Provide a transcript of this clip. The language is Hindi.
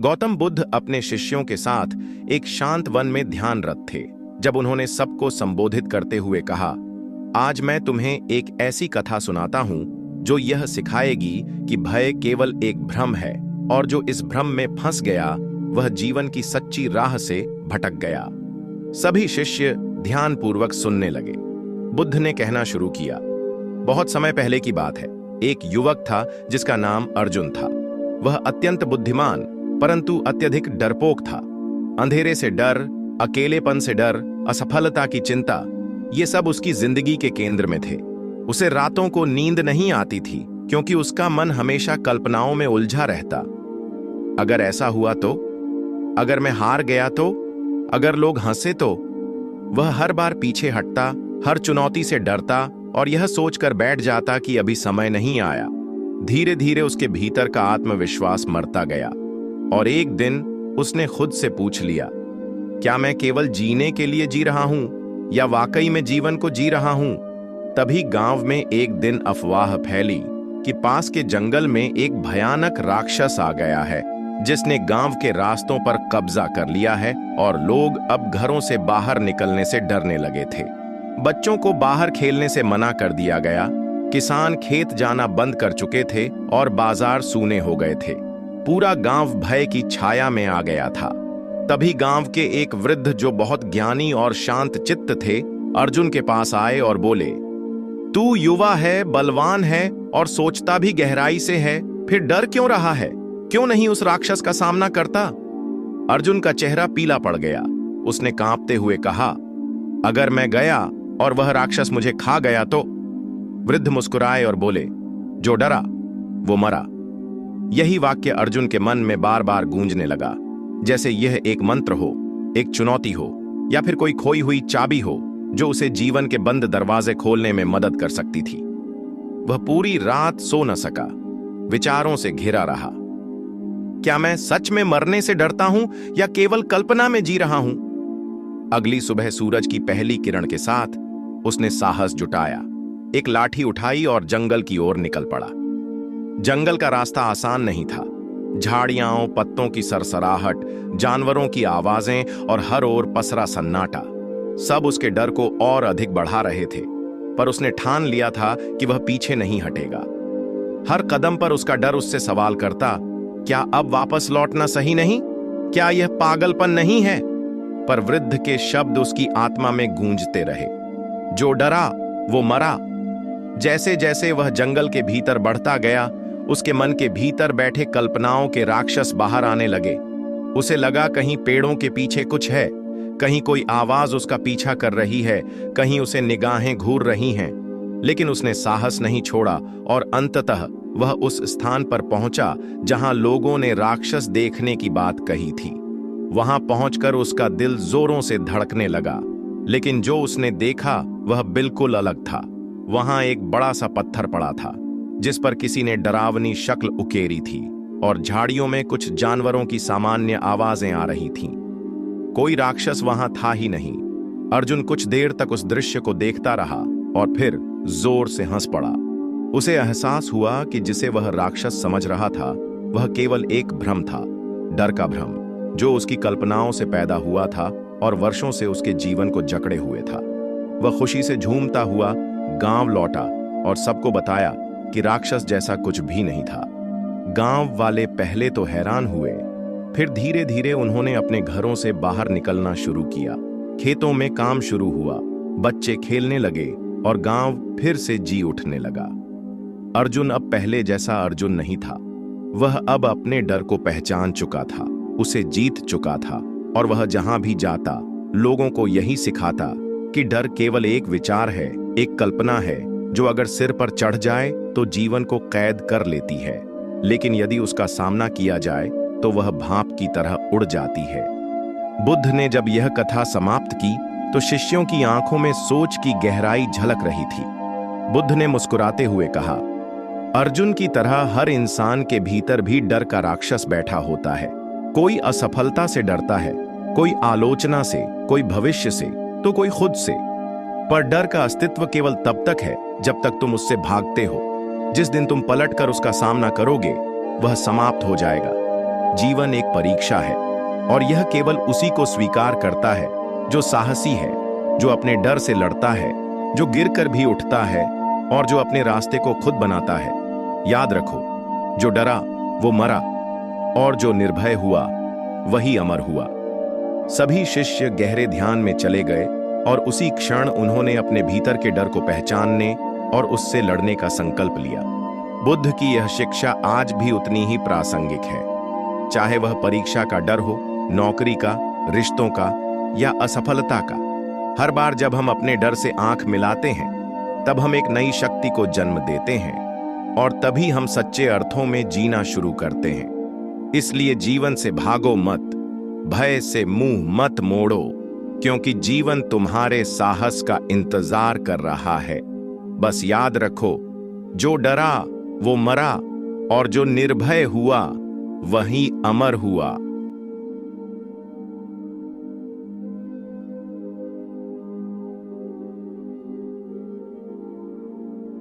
गौतम बुद्ध अपने शिष्यों के साथ एक शांत वन में ध्यानरत थे जब उन्होंने सबको संबोधित करते हुए कहा, आज मैं तुम्हें एक ऐसी कथा सुनाता हूं जो यह सिखाएगी कि भय केवल एक भ्रम है और जो इस भ्रम में फंस गया वह जीवन की सच्ची राह से भटक गया। सभी शिष्य ध्यानपूर्वक सुनने लगे। बुद्ध ने कहना शुरू किया, बहुत समय पहले की बात है। एक युवक था जिसका नाम अर्जुन था। वह अत्यंत बुद्धिमान परंतु अत्यधिक डरपोक था। अंधेरे से डर, अकेलेपन से डर, असफलता की चिंता, ये सब उसकी जिंदगी के केंद्र में थे। उसे रातों को नींद नहीं आती थी क्योंकि उसका मन हमेशा कल्पनाओं में उलझा रहता। अगर ऐसा हुआ तो, अगर मैं हार गया तो, अगर लोग हंसे तो। वह हर बार पीछे हटता, हर चुनौती से डरता और यह सोचकर बैठ जाता कि अभी समय नहीं आया। धीरे धीरे उसके भीतर का आत्मविश्वास मरता गया और एक दिन उसने खुद से पूछ लिया, क्या मैं केवल जीने के लिए जी रहा हूं या वाकई में जीवन को जी रहा हूं? तभी गांव में एक दिन अफवाह फैली कि पास के जंगल में एक भयानक राक्षस आ गया है जिसने गांव के रास्तों पर कब्जा कर लिया है और लोग अब घरों से बाहर निकलने से डरने लगे थे। बच्चों को बाहर खेलने से मना कर दिया गया। किसान खेत जाना बंद कर चुके थे और बाजार सूने हो गए थे। पूरा गांव भय की छाया में आ गया था। तभी गांव के एक वृद्ध जो बहुत ज्ञानी और शांत चित्त थे, अर्जुन के पास आए और बोले, तू युवा है, बलवान है और सोचता भी गहराई से है, फिर डर क्यों रहा है? क्यों नहीं उस राक्षस का सामना करता? अर्जुन का चेहरा पीला पड़ गया। उसने कांपते हुए कहा, अगर मैं गया और वह राक्षस मुझे खा गया तो? वृद्ध मुस्कुराए और बोले, जो डरा वो मरा। यही वाक्य अर्जुन के मन में बार बार गूंजने लगा, जैसे यह एक मंत्र हो, एक चुनौती हो या फिर कोई खोई हुई चाबी हो जो उसे जीवन के बंद दरवाजे खोलने में मदद कर सकती थी। वह पूरी रात सो न सका, विचारों से घिरा रहा। क्या मैं सच में मरने से डरता हूं या केवल कल्पना में जी रहा हूं? अगली सुबह सूरज की पहली किरण के साथ उसने साहस जुटाया, एक लाठी उठाई और जंगल की ओर निकल पड़ा। जंगल का रास्ता आसान नहीं था। झाड़ियां, पत्तों की सरसराहट, जानवरों की आवाजें और हर ओर पसरा सन्नाटा सब उसके डर को और अधिक बढ़ा रहे थे। पर उसने ठान लिया था कि वह पीछे नहीं हटेगा। हर कदम पर उसका डर उससे सवाल करता, क्या अब वापस लौटना सही नहीं? क्या यह पागलपन नहीं है? पर वृद्ध के शब्द उसकी आत्मा में गूंजते रहे, जो डरा वो मरा। जैसे जैसे वह जंगल के भीतर बढ़ता गया, उसके मन के भीतर बैठे कल्पनाओं के राक्षस बाहर आने लगे। उसे लगा कहीं पेड़ों के पीछे कुछ है, कहीं कोई आवाज उसका पीछा कर रही है, कहीं उसे निगाहें घूर रही हैं। लेकिन उसने साहस नहीं छोड़ा और अंततः वह उस स्थान पर पहुंचा जहां लोगों ने राक्षस देखने की बात कही थी। वहां पहुंचकर उसका दिल जोरों से धड़कने लगा, लेकिन जो उसने देखा वह बिल्कुल अलग था। वहां एक बड़ा सा पत्थर पड़ा था जिस पर किसी ने डरावनी शक्ल उकेरी थी और झाड़ियों में कुछ जानवरों की सामान्य आवाजें आ रही थीं। कोई राक्षस वहां था ही नहीं। अर्जुन कुछ देर तक उस दृश्य को देखता रहा और फिर जोर से हंस पड़ा। उसे एहसास हुआ कि जिसे वह राक्षस समझ रहा था वह केवल एक भ्रम था, डर का भ्रम, जो उसकी कल्पनाओं से पैदा हुआ था और वर्षों से उसके जीवन को जकड़े हुए था। वह खुशी से झूमता हुआ गांव लौटा और सबको बताया कि राक्षस जैसा कुछ भी नहीं था। गांव वाले पहले तो हैरान हुए, फिर धीरे धीरे उन्होंने अपने घरों से बाहर निकलना शुरू किया। खेतों में काम शुरू हुआ, बच्चे खेलने लगे और गांव फिर से जी उठने लगा। अर्जुन अब पहले जैसा अर्जुन नहीं था। वह अब अपने डर को पहचान चुका था, उसे जीत चुका था और वह जहां भी जाता लोगों को यही सिखाता कि डर केवल एक विचार है, एक कल्पना है जो अगर सिर पर चढ़ जाए तो जीवन को कैद कर लेती है, लेकिन यदि उसका सामना किया जाए तो वह भाप की तरह उड़ जाती है। बुद्ध ने जब यह कथा समाप्त की तो शिष्यों की आंखों में सोच की गहराई झलक रही थी। बुद्ध ने मुस्कुराते हुए कहा, अर्जुन की तरह हर इंसान के भीतर भी डर का राक्षस बैठा होता है। कोई असफलता से डरता है, कोई आलोचना से, कोई भविष्य से, तो कोई खुद से। पर डर का अस्तित्व केवल तब तक है जब तक तुम उससे भागते हो। जिस दिन तुम पलटकर उसका सामना करोगे वह समाप्त हो जाएगा। जीवन एक परीक्षा है और यह केवल उसी को स्वीकार करता है जो साहसी है, जो अपने डर से लड़ता है, जो गिरकर भी उठता है और जो अपने रास्ते को खुद बनाता है। याद रखो, जो डरा वो मरा और जो निर्भय हुआ वही अमर हुआ। सभी शिष्य गहरे ध्यान में चले गए और उसी क्षण उन्होंने अपने भीतर के डर को पहचानने और उससे लड़ने का संकल्प लिया। बुद्ध की यह शिक्षा आज भी उतनी ही प्रासंगिक है, चाहे वह परीक्षा का डर हो, नौकरी का, रिश्तों का या असफलता का। हर बार जब हम अपने डर से आंख मिलाते हैं, तब हम एक नई शक्ति को जन्म देते हैं और तभी हम सच्चे अर्थों में जीना शुरू करते हैं। इसलिए जीवन से भागो मत, भय से मुंह मत मोड़ो, क्योंकि जीवन तुम्हारे साहस का इंतजार कर रहा है। बस याद रखो, जो डरा वो मरा और जो निर्भय हुआ वही अमर हुआ।